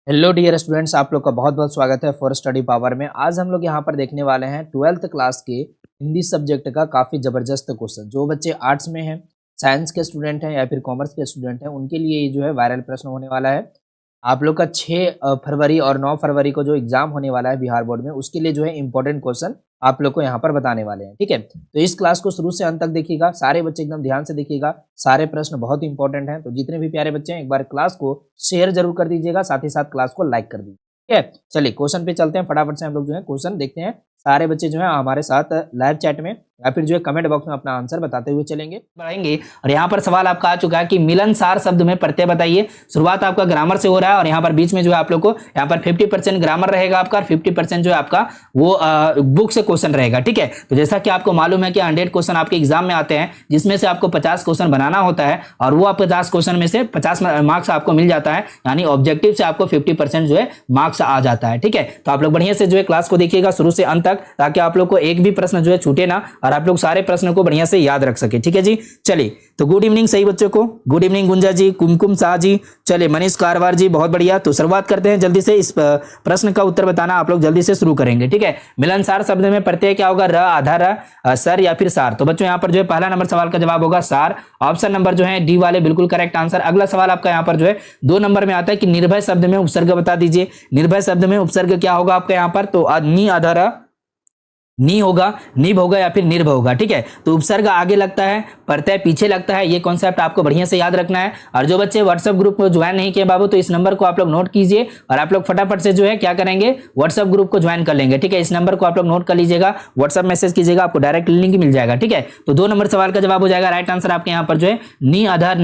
Hello dear students, आप लोग का बहुत बहुत स्वागत है फॉर स्टडी पावर में। आज हम लोग यहाँ पर देखने वाले हैं 12th क्लास के हिंदी सब्जेक्ट का काफ़ी ज़बरदस्त क्वेश्चन। जो बच्चे आर्ट्स में हैं, साइंस के स्टूडेंट हैं या फिर कॉमर्स के स्टूडेंट हैं, उनके लिए ये जो है वायरल प्रश्न होने वाला है। आप लोग का 6 फरवरी और 9 फरवरी को जो एग्जाम होने वाला है बिहार बोर्ड में, उसके लिए जो है इंपॉर्टेंट क्वेश्चन आप लोग को यहाँ पर बताने वाले हैं। ठीक है, तो इस क्लास को शुरू से अंत तक देखिएगा, सारे बच्चे एकदम ध्यान से देखिएगा, सारे प्रश्न बहुत इंपॉर्टेंट हैं। तो जितने भी प्यारे बच्चे हैं, एक बार क्लास को शेयर जरूर कर दीजिएगा, साथ ही साथ क्लास को लाइक कर दीजिए। ठीक है, चलिए क्वेश्चन पे चलते हैं। फटाफट से हम लोग जो है क्वेश्चन देखते हैं। सारे बच्चे जो है हमारे साथ लाइव चैट में या फिर जो है कमेंट बॉक्स में अपना आंसर बताते हुए चलेंगे, बढ़ाएंगे। और यहाँ पर सवाल आपका आ चुका है कि मिलनसार शब्द में प्रत्यय बताइए। शुरुआत आपका ग्रामर से हो रहा है और यहाँ पर बीच में जो है आप लोग को यहाँ पर 50% ग्रामर रहेगा आपका और 50% जो है आपका वो बुक से क्वेश्चन रहेगा। ठीक है, तो जैसा कि आपको मालूम है कि 100 क्वेश्चन आपके एग्जाम में आते हैं, जिसमें से आपको 50 क्वेश्चन बनाना होता है और वो 50 क्वेश्चन में से 50 मार्क्स आपको मिल जाता है, यानी ऑब्जेक्टिव से आपको 50% जो है मार्क्स आ जाता है। ठीक है, तो आप लोग बढ़िया से जो है क्लास को देखिएगा शुरू से अंत तक, ताकि आप लोग को एक भी प्रश्न जो है छूटे ना और आप लोग सारे प्रश्न को बढ़िया से याद रख सके। ठीक है जी, चलिए तो गुड इवनिंग सही बच्चों को, गुड इवनिंग गुंजा जी, कुमकुम शाह जी, चलिए मनीष कारवार जी, बहुत बढ़िया। तो शुरुआत करते हैं जल्दी से, इस प्रश्न का उत्तर बताना आप लोग जल्दी से शुरू करेंगे। ठीक है, मिलनसार शब्द में प्रत्यय क्या होगा? र, आधा र, सर या फिर सार। तो बच्चों यहाँ पर जो है पहला नंबर सवाल का जवाब होगा सार। ऑप्शन नंबर जो है डी वाले बिल्कुल करेक्ट आंसर। अगला सवाल आपका यहाँ पर जो है 2 नंबर में आता है कि निर्भय शब्द में उपसर्ग बता दीजिए। निर्भय शब्द में उपसर्ग क्या होगा आपका यहाँ पर? तो नी आधा र, नी होगा, निभ होगा या फिर निर्भ होगा। ठीक है, तो उपसर्ग आगे लगता है, प्रत्यय पीछे लगता है। ये कॉन्सेप्ट आपको बढ़िया से याद रखना है। और जो बच्चे व्हाट्सएप ग्रुप को ज्वाइन नहीं किए बाबू, तो इस नंबर को आप लोग नोट कीजिए और आप लोग फटाफट से जो है क्या करेंगे, व्हाट्सएप ग्रुप को ज्वाइन कर लेंगे। ठीक है, इस नंबर को आप लोग नोट कर लीजिएगा, व्हाट्सएप मैसेज कीजिएगा, आपको डायरेक्ट लिंक मिल जाएगा। ठीक है, तो 2 नंबर सवाल का जवाब हो जाएगा राइट आंसर आपके यहाँ पर जो है नी आधार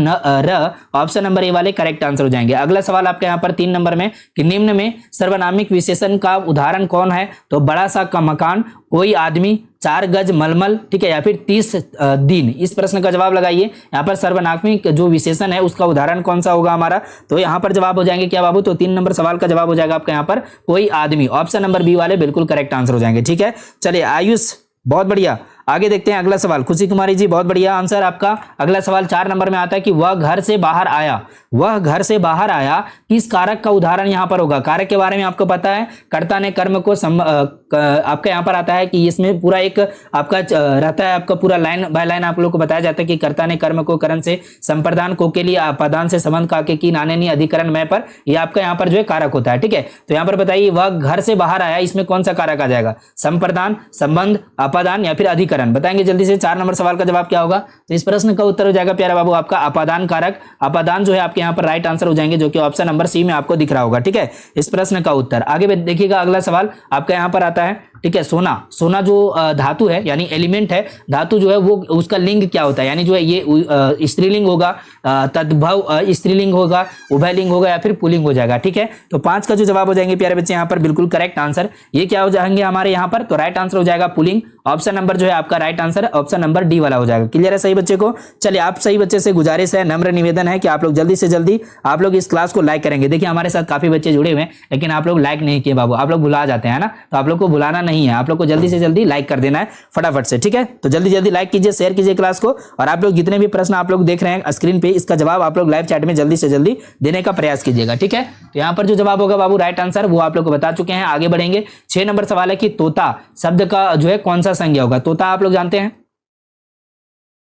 र, ऑप्शन नंबर ए वाले करेक्ट आंसर हो जाएंगे। अगला सवाल आपके यहाँ पर 3 नंबर में कि निम्न में सर्वनामिक विशेषण का उदाहरण कौन है? तो बड़ा सा का मकान, कोई आदमी, 4 गज मलमल, ठीक है, या फिर 30 दिन। इस प्रश्न का जवाब लगाइए। यहाँ पर सर्वनामिक जो विशेषण है उसका उदाहरण कौन सा होगा हमारा? तो यहाँ पर जवाब हो जाएंगे क्या बाबू? तो 3 नंबर सवाल का जवाब हो जाएगा आपका यहाँ पर कोई आदमी। ऑप्शन नंबर बी वाले बिल्कुल करेक्ट आंसर हो जाएंगे। ठीक है, चलिए आयुष बहुत बढ़िया। आगे देखते हैं अगला सवाल। खुशी कुमारी जी बहुत बढ़िया आंसर आपका। अगला सवाल 4 नंबर में आता है कि वह घर से बाहर आया। वह घर से बाहर आया, किस कारक का उदाहरण यहाँ पर होगा? कारक के बारे में आपको पता है, कर्ता ने कर्म को आपका यहाँ पर आता है कि इसमें पूरा एक आपका रहता है, आपका पूरा लाइन बाय लाइन आप लोग को बताया जाता है कि कर्ता ने कर्म को करण से, संप्रदान को के लिए, आपादान से संबंध का के की नाने अधिकरण में पर, यह आपका यहाँ पर जो है कारक होता है। ठीक है, तो यहाँ पर बताइए वह घर से बाहर आया, इसमें कौन सा कारक आ जाएगा? संप्रदान, संबंध, आपादान या फिर अधिकरण? बताएंगे जल्दी से। 4 नंबर सवाल का जवाब क्या होगा? तो इस प्रश्न का उत्तर हो जाएगा प्यारा बाबू आपका आपादान कारक। आपादान जो है आपके यहाँ पर राइट आंसर हो जाएंगे, जो कि ऑप्शन नंबर सी में आपको दिख रहा होगा। ठीक है, इस प्रश्न का उत्तर। आगे देखिएगा अगला सवाल आपका यहाँ पर आता है, ठीक है, सोना। सोना जो धातु है यानी एलिमेंट है, धातु जो है वो उसका लिंग क्या होता है? यानी जो है ये स्त्रीलिंग होगा, तद्भव स्त्रीलिंग होगा, उभयलिंग होगा या फिर पुल्लिंग हो जाएगा। ठीक है, तो 5 का जो जवाब हो जाएंगे प्यारे बच्चे यहाँ पर बिल्कुल करेक्ट आंसर। ये क्या हो जाएंगे हमारे यहाँ पर? तो राइट आंसर हो जाएगा पुल्लिंग। ऑप्शन नंबर जो है आपका right answer option number D वाला हो जाएगा। क्लियर है सही बच्चे को? चलिए आप सही बच्चे से गुजारिश है, नम्र निवेदन है कि आप लोग जल्दी से जल्दी आप लोग इस क्लास को लाइक करेंगे। देखिए हमारे साथ काफी बच्चे जुड़े हुए हैं, लेकिन आप लोग लाइक नहीं किए बाबू, आप लोग भुला जाते हैं ना, तो आप लोग को भुलाना नहीं है, आप लोग को जल्दी से जल्दी लाइक कर देना है फटाफट से। ठीक है, तो जल्दी जल्दी लाइक कीजिए, शेयर कीजिए क्लास को। और आप लोग जितने भी प्रश्न आप लोग देख रहे हैं स्क्रीन पे, इसका जवाब आप लोग लाइव चैट में जल्दी से जल्दी देने का प्रयास कीजिएगा। ठीक है, तो यहाँ पर जो जवाब होगा बाबू राइट आंसर वो आप लोग को बता चुके हैं। आगे बढ़ेंगे। 6 नंबर सवाल है कि तोता शब्द का जो है कौन सा संज्ञा होगा? तोता आप लोग जानते हैं,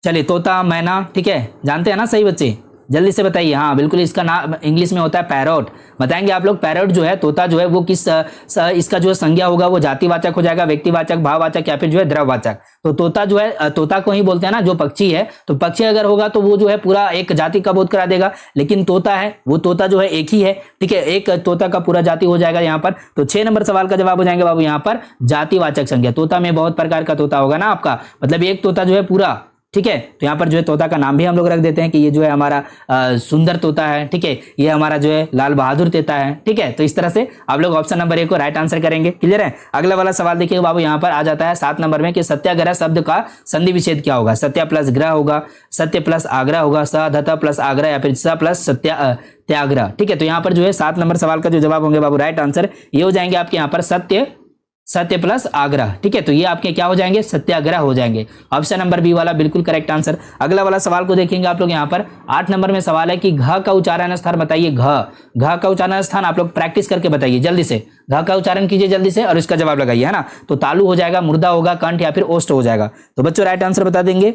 चलिए तोता, मैना, ठीक है, जानते हैं ना सही बच्चे? जल्दी से बताइए। हाँ बिल्कुल, इसका नाम इंग्लिश में होता है पैरोट। बताएंगे आप लोग पैरोट जो है, तोता जो है वो किस इसका जो संज्ञा होगा वो जातिवाचक हो जाएगा, व्यक्तिवाचक, भाववाचक या फिर जो है द्रव्यवाचक। तो तोता जो है, तोता को ही बोलते हैं ना, जो पक्षी है, तो पक्षी अगर होगा तो वो जो है पूरा एक जाति का बोध करा देगा, लेकिन तोता है वो तोता जो है एक ही है। ठीक है, एक तोता का पूरा जाति हो जाएगा यहाँ पर। तो 6 नंबर सवाल का जवाब हो जाएंगे बाबू यहाँ पर जातिवाचक संज्ञा। तोता में बहुत प्रकार का तोता होगा ना आपका, मतलब एक तोता जो है पूरा। ठीक है, तो यहाँ पर जो है तोता का नाम भी हम लोग रख देते हैं कि ये जो है हमारा सुंदर तोता है। ठीक है, ये हमारा जो है लाल बहादुर तोता है। ठीक है, तो इस तरह से आप लोग ऑप्शन नंबर ए को राइट आंसर करेंगे। क्लियर है? अगला वाला सवाल देखिए बाबू, यहाँ पर आ जाता है 7 नंबर में कि सत्याग्रह शब्द का संधि विच्छेद क्या होगा? सत्या प्लस ग्रह होगा, सत्य प्लस आग्रह होगा, सधता प्लस आग्रह या फिर स प्लस त्याग्रह। ठीक है, तो यहाँ पर जो है 7 नंबर सवाल का जो जवाब होंगे बाबू राइट आंसर ये हो जाएंगे आपके यहाँ पर सत्य सत्य प्लस आग्रह। ठीक है, तो ये आपके क्या हो जाएंगे, सत्याग्रह हो जाएंगे। ऑप्शन नंबर बी वाला बिल्कुल करेक्ट आंसर। अगला वाला सवाल को देखेंगे आप लोग यहाँ पर 8 नंबर में सवाल है कि घ का उच्चारण स्थान बताइए। घ का उच्चारण स्थान आप लोग प्रैक्टिस करके बताइए जल्दी से। घ का उच्चारण कीजिए जल्दी से और इसका जवाब लगाइए, है ना। तो तालु हो जाएगा, मुर्दा होगा, कंठ या फिर ओष्ठ हो जाएगा। तो बच्चों राइट आंसर बता देंगे।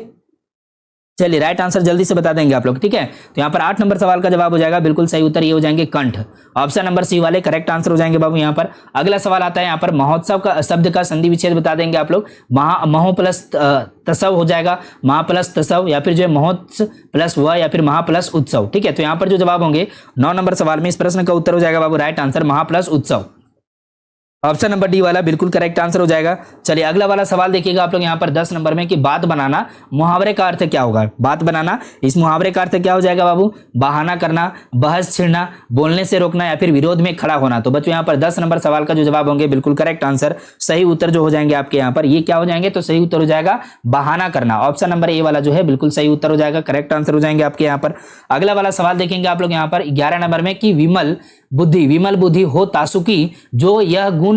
चलिए राइट आंसर जल्दी से बता देंगे आप लोग। ठीक है, तो यहाँ पर 8 नंबर सवाल का जवाब हो जाएगा बिल्कुल सही उत्तर ये हो जाएंगे कंठ। ऑप्शन नंबर सी वाले करेक्ट आंसर हो जाएंगे बाबू। यहाँ पर अगला सवाल आता है, यहाँ पर महोत्सव का शब्द का संधि विच्छेद बता देंगे आप लोग। महो प्लस तसव हो जाएगा, महा प्लस तसव, या फिर जो है महोत्सव प्लस व, या फिर महा प्लस उत्सव। ठीक है, तो यहाँ पर जो जवाब होंगे 9 नंबर सवाल में इस प्रश्न का उत्तर हो जाएगा बाबू राइट आंसर महा प्लस उत्सव। ऑप्शन नंबर डी वाला बिल्कुल करेक्ट आंसर हो जाएगा। चलिए अगला वाला सवाल देखिएगा आप लोग यहाँ पर 10 नंबर में कि बात बनाना मुहावरे का अर्थ क्या होगा। बात बनाना, इस मुहावरे का अर्थ क्या हो जाएगा बाबू, बहाना करना, बहस छिड़ना, बोलने से रोकना, या फिर विरोध में खड़ा होना। तो बच्चों यहाँ पर 10 नंबर सवाल का जो जवाब होंगे बिल्कुल करेक्ट आंसर। सही उत्तर जो हो जाएंगे आपके यहाँ पर ये क्या हो जाएंगे, तो सही उत्तर हो जाएगा बहाना करना। ऑप्शन नंबर ए वाला जो है बिल्कुल सही उत्तर हो जाएगा, करेक्ट आंसर हो जाएंगे आपके यहाँ पर। अगला वाला सवाल देखेंगे आप लोग यहाँ पर 11 नंबर में कि विमल बुद्धि हो तासुकी जो यह गुण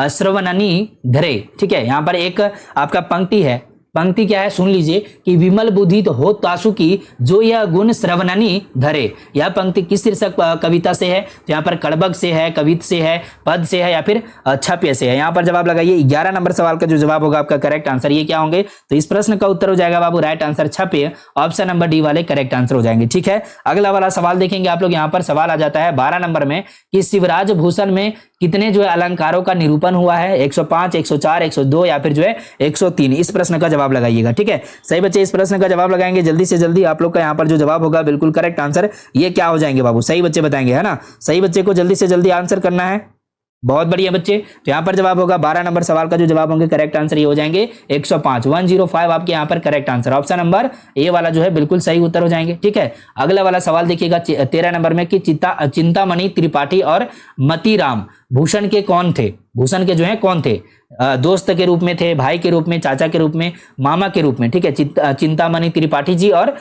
श्रवणनी धरे। ठीक है, यहाँ पर एक आपका पंक्ति है, पंक्ति क्या है सुन लीजिए कि विमल बुद्धि तो हो तासुकी जो यह गुण श्रवणनी धरे। यह पंक्ति किस शीर्षक कविता से है, तो यहाँ पर कड़बग से है, कवित से है, पद से है, या फिर छप्य से है। यहाँ पर जवाब लगाइए। 11 नंबर सवाल का जो जवाब होगा आपका करेक्ट आंसर ये क्या होंगे, तो इस प्रश्न का उत्तर हो जाएगा बाबू राइट आंसर छप्य। ऑप्शन नंबर डी वाले करेक्ट आंसर हो जाएंगे। ठीक है, अगला वाला सवाल देखेंगे आप लोग। यहाँ पर सवाल आ जाता है 12 नंबर में कि शिवराज भूषण में कितने जो है अलंकारों का निरूपण हुआ है, 105, 104, 102 या फिर जो है 103। इस प्रश्न का जवाब लगाइएगा। ठीक है, सही बच्चे इस प्रश्न का जवाब लगाएंगे जल्दी से जल्दी। आप लोग का यहाँ पर जो जवाब होगा बिल्कुल करेक्ट आंसर ये क्या हो जाएंगे बाबू, सही बच्चे बताएंगे, है ना। सही बच्चे को जल्दी से जल्दी आंसर करना है। बहुत बढ़िया बच्चे, तो यहाँ पर जवाब होगा 12 नंबर सवाल का जो जवाब होंगे करेक्ट आंसर ये हो जाएंगे 105, 105 आपके यहाँ पर correct answer. Option number A वाला जो है बिल्कुल सही उत्तर हो जाएंगे। ठीक है, अगला वाला सवाल देखिएगा 13 नंबर में कि चिंतामणि त्रिपाठी और मतीराम भूषण के कौन थे। भूषण के जो है कौन थे, दोस्त के रूप में थे, भाई के रूप में, चाचा के रूप में, मामा के रूप में। ठीक है, चिंतामणि त्रिपाठी जी और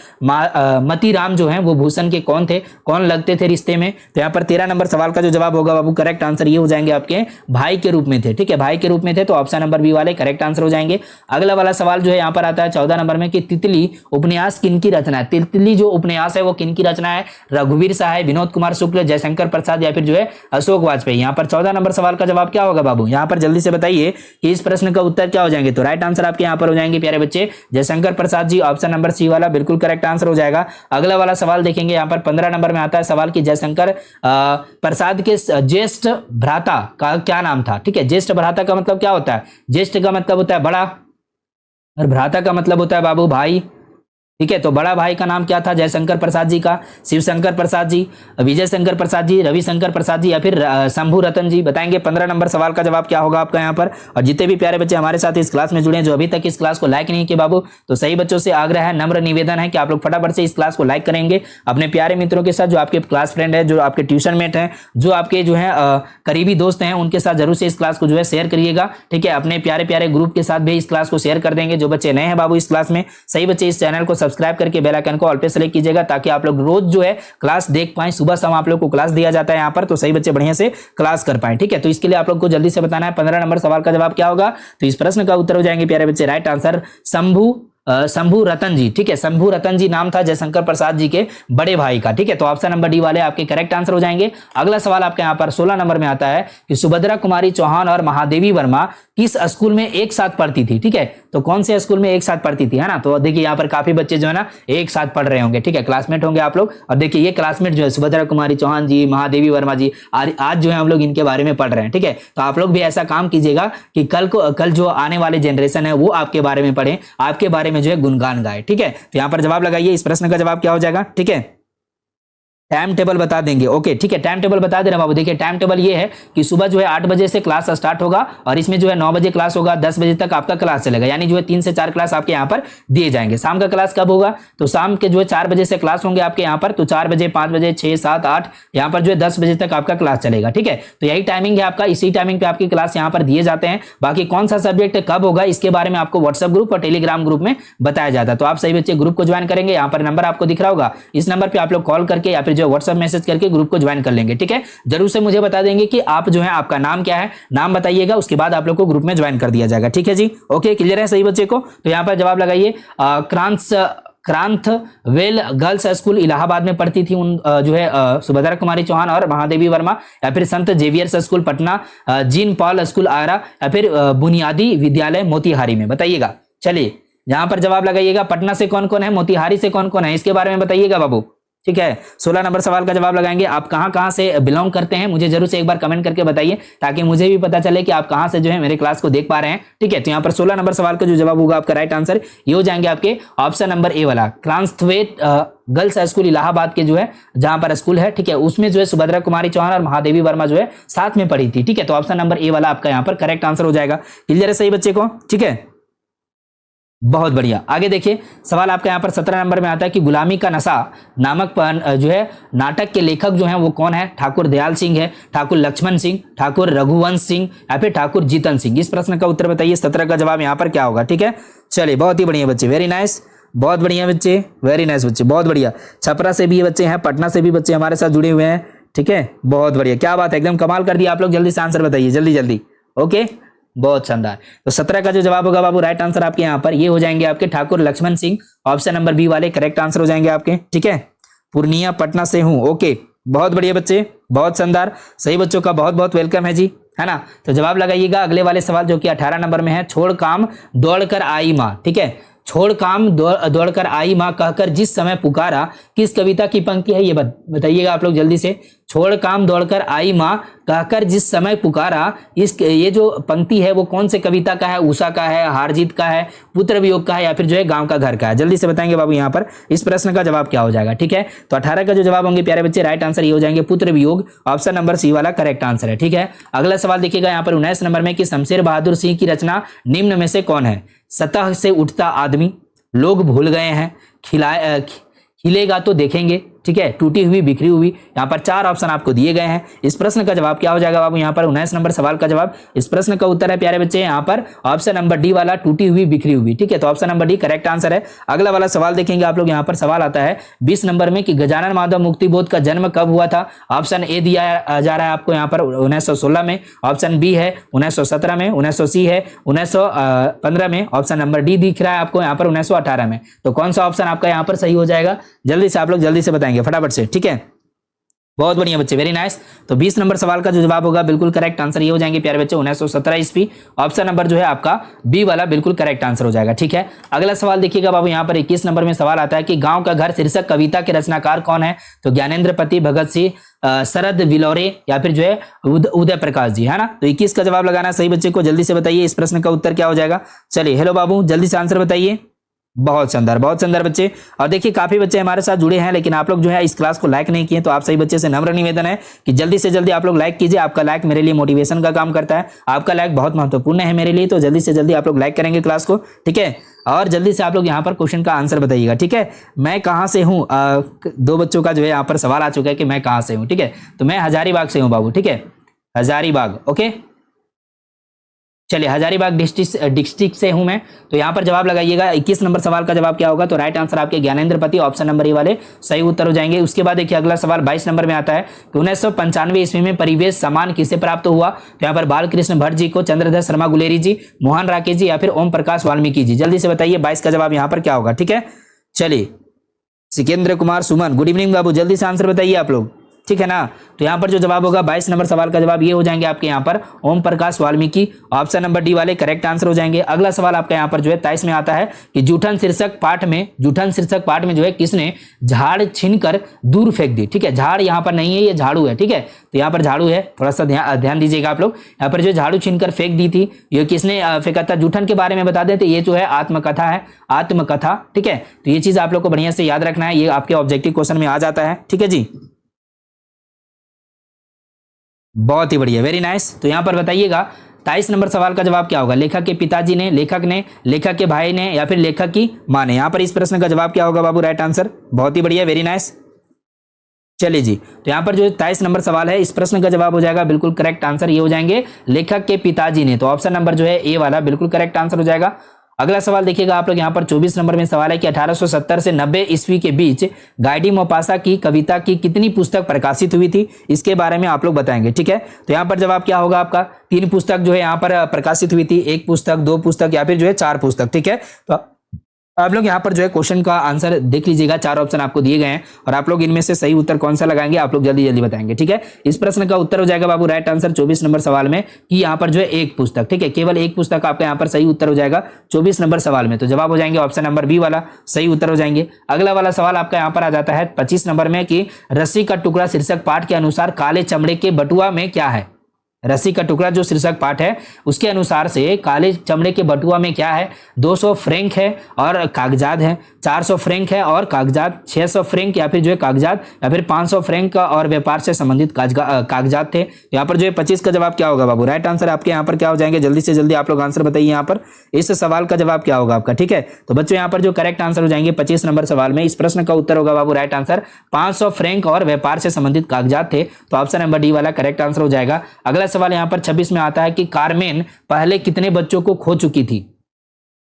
मतीराम जो हैं वो भूषण के कौन थे, कौन लगते थे रिश्ते में। तो यहाँ पर 13 नंबर सवाल का जो जवाब होगा बाबू करेक्ट आंसर ये हो जाएंगे आपके भाई के रूप में थे। ठीक है, भाई के रूप में थे, तो ऑप्शन नंबर बी वाले करेक्ट आंसर हो जाएंगे। अगला वाला सवाल जो है यहाँ पर आता है 14 नंबर में कि तितली उपन्यास किनकी रचना है। तितली जो उपन्यास है वो किनकी रचना है, रघुवीर साहय, विनोद कुमार शुक्ल, जयशंकर प्रसाद, या फिर जो है अशोक वाजपेयी। यहाँ पर 14 नंबर सवाल का जवाब क्या होगा बाबू, यहाँ पर जल्दी से बताइए कि इस प्रश्न का उत्तर क्या हो जाएंगे। तो राइट आंसर आपके यहाँ पर हो जाएंगे प्यारे बच्चे Jaishankar Prasad ji. Option number C वाला बिल्कुल करेक्ट आंसर हो जाएगा। अगला वाला सवाल देखेंगे यहाँ पर 15 नंबर में आता है सवाल कि जयशंकर प्रसाद के ज्येष्ठ भ्राता का क्या नाम था। ठीक है, ज्येष्ठ भ्राता का मतलब क्या होता है, ज्येष्ठ का मतलब होता है बड़ा और भ्राता का मतलब होता है बाबू भाई। ठीक है, तो बड़ा भाई का नाम क्या था जयशंकर प्रसाद जी का, शिवशंकर प्रसाद जी, विजय शंकर प्रसाद जी, रविशंकर प्रसाद जी, या फिर शंभू रतन जी। बताएंगे 15 नंबर सवाल का जवाब क्या होगा आपका यहाँ पर। और जितने भी प्यारे बच्चे हमारे साथ इस क्लास में जुड़े हैं जो अभी तक इस क्लास को लाइक नहीं किए बाबू, तो सही बच्चों से आग्रह है, नम्र निवेदन है कि आप लोग फटाफट से इस क्लास को लाइक करेंगे अपने प्यारे मित्रों के साथ, जो आपके क्लास फ्रेंड है, जो आपके ट्यूशन मेट हैं, जो आपके जो है करीबी दोस्त हैं, उनके साथ जरूर से इस क्लास को जो है शेयर करिएगा। ठीक है, अपने प्यारे प्यारे ग्रुप के साथ भी इस क्लास को शेयर कर देंगे। जो बच्चे नए हैं बाबू इस क्लास में, सही बच्चे इस चैनल को सब्सक्राइब करके बेल आइकन को ऑल पे सेलेक्ट कीजिएगा ताकि आप लोग रोज जो है क्लास देख पाएं। सुबह शाम आप लोग को क्लास दिया जाता है यहाँ पर, तो सही बच्चे बढ़िया से क्लास कर पाएं। ठीक है, तो इसके लिए आप लोग को जल्दी से बताना है 15 नंबर सवाल का जवाब क्या होगा। तो इस प्रश्न का उत्तर हो जाएंगे प्यारे बच्चे राइट आंसर शंभू रतन जी। ठीक है, शंभू रतन जी नाम था जयशंकर प्रसाद जी के बड़े भाई का। ठीक है, तो ऑप्शन नंबर डी वाले आपके करेक्ट आंसर हो जाएंगे। अगला सवाल आपके यहाँ पर 16 नंबर में आता है कि सुभद्रा कुमारी चौहान और महादेवी वर्मा किस स्कूल में एक साथ पढ़ती थी। ठीक है, तो कौन से स्कूल में एक साथ पढ़ती थी, है ना। तो देखिए यहाँ पर काफी बच्चे जो है ना एक साथ पढ़ रहे होंगे। ठीक है, क्लासमेट होंगे आप लोग। और देखिए ये क्लासमेट जो है सुभद्रा कुमारी चौहान जी, महादेवी वर्मा जी, आज जो है हम लोग इनके बारे में पढ़ रहे हैं। ठीक है, तो आप लोग भी ऐसा काम कीजिएगा कि कल जो आने वाले जनरेशन है वो आपके बारे में पढ़े, आपके बारे में जो है गुणगान गाए। ठीक है, तो यहां पर जवाब लगाइए। इस प्रश्न का जवाब क्या हो जाएगा। ठीक है, टाइम टेबल बता देंगे। ओके ठीक है, टाइम टेबल बता दे रहे बाबू। देखिए टाइम टेबल ये है कि सुबह जो है 8 बजे से क्लास स्टार्ट होगा और इसमें जो है 9 बजे क्लास होगा, 10 बजे तक आपका क्लास चलेगा, यानी जो है 3 से 4 क्लास आपके यहाँ पर दिए जाएंगे। शाम का क्लास कब होगा, तो शाम के जो है 4 बजे से क्लास होंगे आपके यहाँ पर, तो 4 बजे, 5 बजे, 6, 7, 8 यहाँ पर जो है 10 बजे तक आपका क्लास चलेगा। ठीक है, तो यही टाइमिंग है आपका, इसी टाइमिंग पे आपकी क्लास यहाँ पर दिए जाते हैं। बाकी कौन सा सब्जेक्ट कब होगा इसके बारे में आपको व्हाट्सएप ग्रुप और टेलीग्राम ग्रुप में बताया जाता है। तो आप सही बच्चे ग्रुप को ज्वाइन करेंगे, यहाँ पर नंबर आपको दिख रहा होगा, इस नंबर पर आप लोग कॉल करके या फिर जो है व्हाट्सएप मैसेज करके ग्रुप को ज्वाइन कर लेंगे, ठीक है। जरूर से मुझे बता देंगे कि आप जो है आपका नाम क्या है, नाम बताइएगा, उसके बाद आप लोग को ग्रुप में ज्वाइन कर दिया जाएगा, ठीक है जी। ओके, क्लियर है सही बच्चे को? तो यहाँ पर जवाब लगाइए। क्रांत वेल गर्ल्स स्कूल इलाहाबाद में पढ़ती थी उन जो है सुभद्रा कुमारी चौहान और महादेवी वर्मा, या फिर संत Xavier's school Patna, Jean Paul school Arrah, या फिर बुनियादी विद्यालय मोतिहारी में? बताइएगा। चलिए यहां पर जवाब लगाइएगा। पटना से कौन कौन है, मोतिहारी से कौन कौन है, इसके बारे में बताइएगा बाबू, ठीक है। 16 नंबर सवाल का जवाब लगाएंगे। आप कहां से बिलोंग करते हैं मुझे जरूर से एक बार कमेंट करके बताइए, ताकि मुझे भी पता चले कि आप कहां से जो है मेरे क्लास को देख पा रहे हैं, ठीक है। तो यहाँ पर 16 नंबर सवाल का जो जवाब होगा आपका राइट आंसर ये हो जाएंगे आपके ऑप्शन नंबर ए वाला, क्रांस्थवेट गर्ल्स स्कूल इलाहाबाद के जो है जहां पर स्कूल है, ठीक है, उसमें जो है सुभद्रा कुमारी चौहान और महादेवी वर्मा जो है साथ में पढ़ी थी, ठीक है। तो ऑप्शन नंबर ए वाला आपका यहाँ पर करेक्ट आंसर हो जाएगा। क्लियर है सही बच्चे को? ठीक है, बहुत बढ़िया। आगे देखिए सवाल आपका यहाँ पर 17 नंबर में आता है कि गुलामी का नशा नामक जो है नाटक के लेखक जो हैं वो कौन है? ठाकुर दयाल सिंह है, ठाकुर लक्ष्मण सिंह, ठाकुर रघुवंश सिंह, या फिर ठाकुर जीतन सिंह? इस प्रश्न का उत्तर बताइए। 17 का जवाब यहाँ पर क्या होगा, ठीक है। चलिए बहुत ही बढ़िया बच्चे, वेरी नाइस, बहुत बढ़िया बच्चे, वेरी नाइस बच्चे, बहुत बढ़िया। छपरा से भी बच्चे हैं, पटना से भी बच्चे हमारे साथ जुड़े हुए हैं, ठीक है, बहुत बढ़िया, क्या बात है, एकदम कमाल कर दिया आप लोग। जल्दी से आंसर बताइए, जल्दी जल्दी। ओके, बहुत शानदार। तो 17 का जो जवाब होगा बाबू राइट आंसर आपके यहाँ पर ये हो जाएंगे आपके Thakur Lakshman Singh, option number B वाले करेक्ट आंसर हो जाएंगे आपके, ठीक है। पूर्णिया पटना से हूं, ओके, बहुत बढ़िया बच्चे, बहुत शानदार, सही बच्चों का बहुत बहुत वेलकम है जी, है ना। तो जवाब लगाइएगा अगले वाले सवाल जो कि 18 नंबर में है। छोड़ काम दौड़कर आई माँ, ठीक है, छोड़ काम दौड़कर आई माँ कहकर जिस समय पुकारा, किस कविता की पंक्ति है ये बताइएगा आप लोग जल्दी से। छोड़ काम दौड़कर आई माँ कहकर जिस समय पुकारा, ये जो पंक्ति है वो कौन से कविता का है? उषा का है, हारजीत का है, पुत्र वियोग का है, या फिर जो है गांव का घर का है? जल्दी से बताएंगे बाबू यहाँ पर इस प्रश्न का जवाब क्या हो जाएगा, ठीक है। तो 18 का जो जवाब होंगे प्यारे बच्चे राइट आंसर ये हो जाएंगे पुत्र वियोग, ऑप्शन नंबर सी वाला करेक्ट आंसर है, ठीक है। अगला सवाल देखिएगा यहाँ पर 19 नंबर में कि शमशेर बहादुर सिंह की रचना निम्न में से कौन है? सतह से उठता आदमी, लोग भूल गए हैं, खिलेगा तो देखेंगे, ठीक है, टूटी हुई बिखरी हुई। यहाँ पर 4 ऑप्शन आपको दिए गए हैं। इस प्रश्न का जवाब क्या हो जाएगा बाबू यहाँ पर 19 नंबर सवाल का जवाब? इस प्रश्न का उत्तर है प्यारे बच्चे यहाँ पर ऑप्शन नंबर डी वाला, टूटी हुई बिखरी हुई, ठीक है। तो option number D correct answer है। अगला वाला सवाल देखेंगे आप लोग, यहाँ पर सवाल आता है 20 नंबर में कि गजानन माधव मुक्तिबोध का जन्म कब हुआ था? ऑप्शन ए दिया जा रहा है आपको यहाँ पर 1916 में, ऑप्शन बी है 1917 में, 1900 सी है 1915 में, ऑप्शन नंबर डी दिख रहा है आपको यहाँ पर 1918 में। तो कौन सा ऑप्शन आपका यहाँ पर सही हो जाएगा? जल्दी से आप लोग जल्दी से बताएंगे फटाफट से, ठीक है, बहुत बढ़िया बच्चे, वेरी नाइस। तो 20 नंबर सवाल का जो जवाब होगा बिल्कुल करेक्ट आंसर ये हो जाएंगे प्यारे बच्चे 1917 ईस्वी, ऑप्शन नंबर जो है आपका बी वाला बिल्कुल करेक्ट आंसर हो जाएगा, ठीक है। अगला सवाल देखिएगा बाबू यहाँ पर 21 नंबर में सवाल आता है कि गांव का घर शीर्षक कविता के रचनाकार कौन है? तो ज्ञानेंद्र पति, भगत सिंह, शरद विलोरे, या फिर जो है उदय प्रकाश जी, है ना। तो 21 का जवाब लगाना सही बच्चे को, जल्दी से बताइए इस प्रश्न का उत्तर क्या हो जाएगा। चलिए हेलो बाबू जल्दी से आंसर बताइए। बहुत शानदार बच्चे। और देखिए काफी बच्चे हमारे साथ जुड़े हैं, लेकिन आप लोग जो है इस क्लास को लाइक नहीं किए, तो आप सही बच्चे से नम्र निवेदन है कि जल्दी से जल्दी आप लोग लाइक कीजिए। आपका लाइक मेरे लिए मोटिवेशन का काम करता है, आपका लाइक बहुत महत्वपूर्ण है मेरे लिए, तो जल्दी से जल्दी आप लोग लाइक करेंगे क्लास को, ठीक है। और जल्दी से आप लोग यहाँ पर क्वेश्चन का आंसर बताइएगा, ठीक है। मैं कहाँ से हूँ, 2 बच्चों का जो है यहाँ पर सवाल आ चुका है कि मैं कहाँ से हूँ, ठीक है। तो मैं हजारीबाग से हूँ बाबू, ठीक है, हजारीबाग, ओके। चलिए हजारीबाग डिस्ट्रिक्ट से हूं मैं। तो यहां पर जवाब लगाइएगा 21 नंबर सवाल का जवाब क्या होगा? तो राइट आंसर आपके ज्ञानेंद्र पति, ऑप्शन नंबर ए वाले सही उत्तर हो जाएंगे। उसके बाद देखिए अगला सवाल 22 नंबर में आता है कि 1995 ईस्वी में परिवेश सम्मान किसे प्राप्त हुआ? तो यहाँ पर बालकृष्ण भट्ट जी को, चंद्रधर शर्मा गुलेरी जी, मोहन राकेश जी, या फिर ओम प्रकाश वाल्मीकि जी? जल्दी से बताइए 22 का जवाब यहाँ पर क्या होगा, ठीक है। चलिए सिकेंद्र कुमार सुमन, गुड इवनिंग बाबू, जल्दी से आंसर बताइए आप लोग, ठीक है ना। तो यहाँ पर जो जवाब होगा 22 नंबर सवाल का जवाब ये हो जाएंगे आपके यहाँ पर Om Prakash Valmiki, option number D वाले करेक्ट आंसर हो जाएंगे। अगला सवाल आपका यहाँ पर जो है 23 में आता है कि जूठन शीर्षक पाठ में जो है किसने झाड़ छीनकर दूर फेंक दी? ठीक है, झाड़ यहाँ पर नहीं है, ये झाड़ू है, ठीक है। तो यहाँ पर झाड़ू है, थोड़ा सा ध्यान दीजिएगा आप लोग। यहाँ पर जो झाड़ू छीनकर फेंक दी थी ये किसने फेंका था? जूठन के बारे में बता दें तो ये जो है आत्मकथा है, आत्मकथा, ठीक है। तो ये चीज आप लोग को बढ़िया से याद रखना है, ये आपके ऑब्जेक्टिव क्वेश्चन में आ जाता है, ठीक है जी। बहुत ही बढ़िया, वेरी नाइस। तो यहां पर बताइएगा 23 नंबर सवाल का जवाब क्या होगा? लेखक के पिताजी ने, लेखक के भाई ने, या फिर लेखक की मां ने? यहां पर इस प्रश्न का जवाब क्या होगा बाबू? राइट आंसर, बहुत ही बढ़िया, वेरी नाइस। चलिए जी, तो यहाँ पर जो 23 नंबर सवाल है इस प्रश्न का जवाब हो जाएगा बिल्कुल करेक्ट आंसर ये हो जाएंगे लेखक के पिताजी ने। तो ऑप्शन नंबर जो है ए वाला बिल्कुल करेक्ट आंसर हो जाएगा। अगला सवाल देखिएगा आप लोग यहाँ पर 24 नंबर में सवाल है कि 1870 से 90 ईस्वी के बीच गाइडी मोपासा की कविता की कितनी पुस्तक प्रकाशित हुई थी, इसके बारे में आप लोग बताएंगे। ठीक है, तो यहाँ पर जवाब क्या होगा आपका, 3 पुस्तक जो है यहाँ पर प्रकाशित हुई थी, 1 पुस्तक, 2 पुस्तक या फिर जो है 4 पुस्तक। ठीक है, तो आप लोग यहाँ पर जो है क्वेश्चन का आंसर देख लीजिएगा, 4 ऑप्शन आपको दिए गए हैं और आप लोग इनमें से सही उत्तर कौन सा लगाएंगे आप लोग जल्दी जल्दी बताएंगे। ठीक है, इस प्रश्न का उत्तर हो जाएगा बाबू राइट आंसर 24 नंबर सवाल में कि यहाँ पर जो है 1 पुस्तक। ठीक है, केवल 1 पुस्तक आपका यहाँ पर सही उत्तर हो जाएगा 24 नंबर सवाल में। तो जवाब हो जाएंगे ऑप्शन नंबर बी वाला सही उत्तर हो जाएंगे। अगला वाला सवाल आपका यहाँ पर आ जाता है 25 नंबर में कि रस्सी का टुकड़ा शीर्षक पाठ के अनुसार काले चमड़े के बटुआ में क्या है। रस्सी का टुकड़ा जो शीर्षक पाठ है उसके अनुसार से काले चमड़े के बटुआ में क्या है, 200 फ्रैंक है और कागजात है, 400 फ्रैंक है और कागजात, 600 फ्रैंक या फिर जो है कागजात, या फिर 500 फ्रैंक और व्यापार से संबंधित कागजात थे। यहाँ पर जो है 25 का जवाब क्या होगा बाबू, राइट आंसर आपके यहाँ पर क्या हो जाएंगे, जल्दी से जल्दी आप लोग आंसर बताइए यहाँ पर इस सवाल का जवाब क्या होगा आपका। ठीक है, तो बच्चों यहाँ पर जो करेक्ट आंसर हो जाएंगे 25 नंबर सवाल में, इस प्रश्न का उत्तर होगा बाबू राइट आंसर 500 फ्रैंक और व्यापार से संबंधित कागजात थे। तो ऑप्शन नंबर डी वाला करेक्ट आंसर हो जाएगा। अगला सवाल यहाँ पर 26 में आता है कि कार्मेन पहले कितने बच्चों को खो चुकी थी।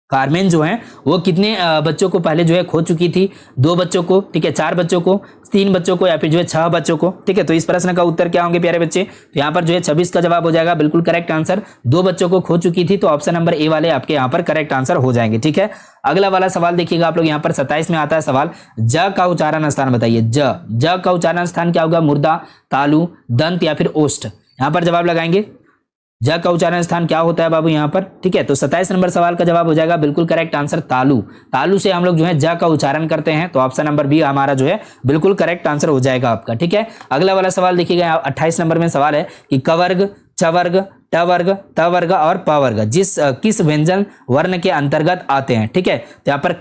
कार्मेन जो है वो कितने बच्चों को पहले जो है खो चुकी थी, 2 बच्चों को, ठीक है, 4 बच्चों को, 3 बच्चों को या फिर जो है 6 बच्चों को। ठीक है, तो इस प्रश्न का उत्तर क्या होंगे प्यारे बच्चे, तो यहाँ पर जो है 26 का जवाब हो जाएगा बिल्कुल करेक्ट आंसर, 2 बच्चों को खो चुकी थी। तो ऑप्शन नंबर ए वाले आपके यहाँ पर करेक्ट आंसर हो जाएंगे। ठीक है, अगला वाला सवाल देखिएगा आप लोग यहाँ पर 27 में आता है सवाल, ज का उच्चारण स्थान बताइए। ज का उच्चारण स्थान क्या होगा, मुर्दा, तालु, दंत या फिर ओष्ठ। यहाँ पर जवाब लगाएंगे ज का उच्चारण स्थान क्या होता है बाबू यहाँ पर। ठीक है, तो 27 नंबर सवाल का जवाब हो जाएगा बिल्कुल करेक्ट आंसर तालु। तालु से हम लोग जो है ज का उच्चारण करते हैं, तो ऑप्शन नंबर बी हमारा जो है बिल्कुल करेक्ट आंसर हो जाएगा आपका। ठीक है, अगला वाला सवाल देखिएगा 28 नंबर में सवाल है कि क वर्ग, च वर्ग, ट वर्ग, त वर्ग और प वर्ग किस व्यंजन वर्ण के अंतर्गत आते हैं। ठीक है, तो यहाँ पर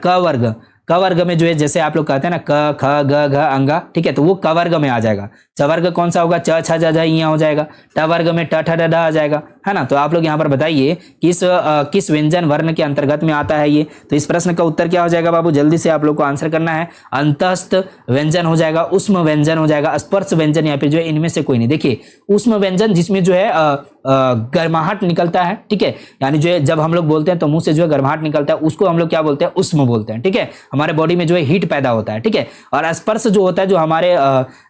क वर्ग में जो है जैसे आप लोग कहते हैं ना क ख ग घ अंगा, ठीक है, तो वो क वर्ग में आ जाएगा। च वर्ग कौन सा होगा, च छ ज झ यहाँ हो जाएगा। ट वर्ग में ट ठ ड ढ आ जाएगा, है ना। तो आप लोग यहाँ पर बताइए किस व्यंजन वर्ण के अंतर्गत में आता है ये। तो इस प्रश्न का उत्तर क्या हो जाएगा बाबू, जल्दी से आप लोग को आंसर करना है। अंतस्थ व्यंजन हो जाएगा, उष्म व्यंजन हो जाएगा, स्पर्श व्यंजन या फिर जो है इनमें से कोई नहीं। देखिए उष्म व्यंजन जिसमें जो है गर्माहट निकलता है, ठीक है, यानी जो है जब हम लोग बोलते हैं तो मुंह से जो है गर्माहट निकलता है उसको हम लोग क्या बोलते हैं, उष्म बोलते हैं। ठीक है, हमारे बॉडी में जो है हीट पैदा होता है। ठीक है, और स्पर्श जो होता है जो हमारे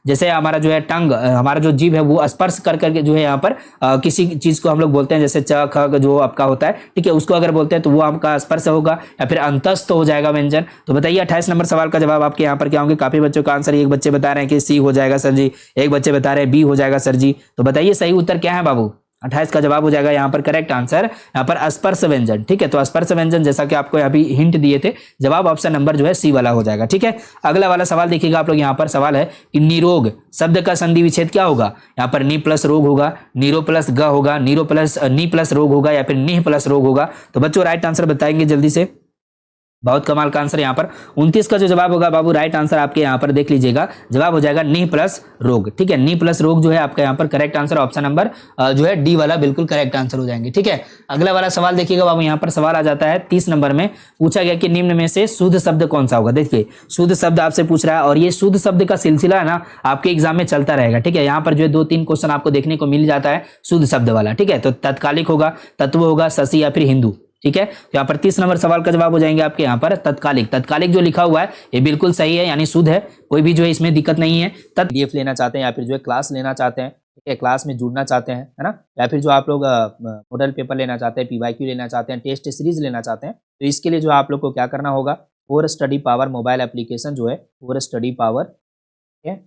जैसे हमारा जो है टंग, हमारा जो जीभ है वो स्पर्श कर करके जो है यहाँ पर किसी चीज को हम लोग बोलते हैं, जैसे च ख जो आपका होता है, ठीक है, उसको अगर बोलते हैं तो वो आपका स्पर्श होगा या फिर अंतस्थ हो जाएगा व्यंजन। तो बताइए 28 नंबर सवाल का जवाब आपके यहाँ पर क्या होंगे। काफी बच्चों का आंसर, एक बच्चे बता रहे हैं कि सी हो जाएगा सर जी, एक बच्चे बता रहे हैं बी हो जाएगा सर जी। तो बताइए सही उत्तर क्या है बाबू। 28 का जवाब हो जाएगा यहाँ पर करेक्ट आंसर, यहाँ पर स्पर्श व्यंजन। ठीक है, तो स्पर्श व्यंजन जैसा कि आपको अभी हिंट दिए थे, जवाब ऑप्शन नंबर जो है सी वाला हो जाएगा। ठीक है, अगला वाला सवाल देखिएगा आप लोग, यहाँ पर सवाल है कि निरोग शब्द का संधि विच्छेद क्या होगा। यहाँ पर नी प्लस रोग होगा, नीरो प्लस ग होगा, नी प्लस रोग होगा या फिर निह प्लस रोग होगा। तो बच्चों राइट आंसर बताएंगे जल्दी से, बहुत कमाल का आंसर यहाँ पर 29 का जो जवाब होगा बाबू राइट आंसर आपके यहाँ पर देख लीजिएगा, जवाब हो जाएगा नी प्लस रोग। ठीक है, नी प्लस रोग जो है आपका यहाँ पर करेक्ट आंसर, ऑप्शन नंबर जो है डी वाला बिल्कुल करेक्ट आंसर हो जाएंगे। ठीक है, अगला वाला सवाल देखिएगा बाबू, यहाँ पर सवाल आ जाता है 30 नंबर में, पूछा गया कि निम्न में से शुद्ध शब्द कौन सा होगा। देखिए शुद्ध शब्द आपसे पूछ रहा है और ये शुद्ध शब्द का सिलसिला है ना आपके एग्जाम में चलता रहेगा। ठीक है, यहाँ पर जो है 2-3 क्वेश्चन आपको देखने को मिल जाता है शुद्ध शब्द वाला। ठीक है, तो तत्कालिक होगा, तत्व होगा, शशि या फिर हिंदू। ठीक है, तो यहाँ पर 30 नंबर सवाल का जवाब हो जाएंगे आपके यहाँ पर तत्कालिक जो लिखा हुआ है ये बिल्कुल सही है, यानी शुद्ध है, कोई भी जो है इसमें दिक्कत नहीं है। PDF लेना चाहते हैं या फिर जो है क्लास लेना चाहते हैं, ठीक है, क्लास में जुड़ना चाहते हैं, है ना, या फिर जो आप लोग मॉडल पेपर लेना चाहते हैं, PYQ लेना चाहते हैं, टेस्ट सीरीज लेना चाहते हैं, तो इसके लिए जो आप लोग को क्या करना होगा, for study power mobile application जो है, for study power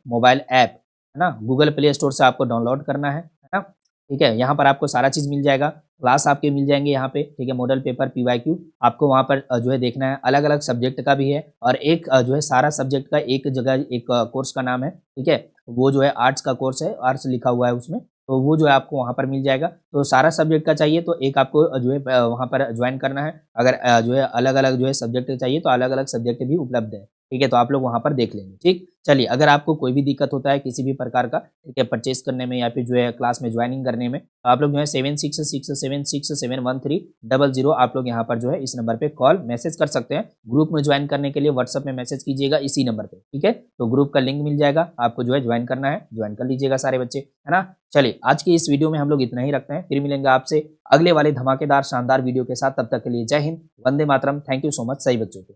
mobile app, है ना, गूगल प्ले स्टोर से आपको डाउनलोड करना है ना। ठीक है, यहाँ पर आपको सारा चीज़ मिल जाएगा, क्लास आपके मिल जाएंगे यहाँ पे, ठीक है, मॉडल पेपर PYQ आपको वहाँ पर जो है देखना है, अलग अलग सब्जेक्ट का भी है और एक जो है सारा सब्जेक्ट का एक जगह एक कोर्स का नाम है। ठीक है, वो जो है आर्ट्स का कोर्स है, आर्ट्स लिखा हुआ है उसमें, तो वो जो है आपको वहाँ पर मिल जाएगा। तो सारा सब्जेक्ट का चाहिए तो एक आपको जो है वहाँ पर ज्वाइन करना है, अगर जो है अलग अलग जो है सब्जेक्ट चाहिए तो अलग अलग सब्जेक्ट भी उपलब्ध है। ठीक है, तो आप लोग वहां पर देख लेंगे। ठीक, चलिए, अगर आपको कोई भी दिक्कत होता है किसी भी प्रकार का, ठीक है, परचेस करने में या फिर जो है क्लास में ज्वाइनिंग करने में, तो आप लोग जो है 7667671300 आप लोग यहाँ पर जो है इस नंबर पे कॉल मैसेज कर सकते हैं। ग्रुप में ज्वाइन करने के लिए व्हाट्सएप में मैसेज कीजिएगा इसी नंबर पे, ठीक है, तो ग्रुप का लिंक मिल जाएगा, आपको जो है ज्वाइन करना है, ज्वाइन कर लीजिएगा सारे बच्चे, है ना। चलिए, आज की इस वीडियो में हम लोग इतना ही रखते हैं, फिर मिलेंगे आपसे अगले वाले धमाकेदार शानदार वीडियो के साथ। तब तक के लिए जय Hind, Vande Mataram, thank you so much सही बच्चों को।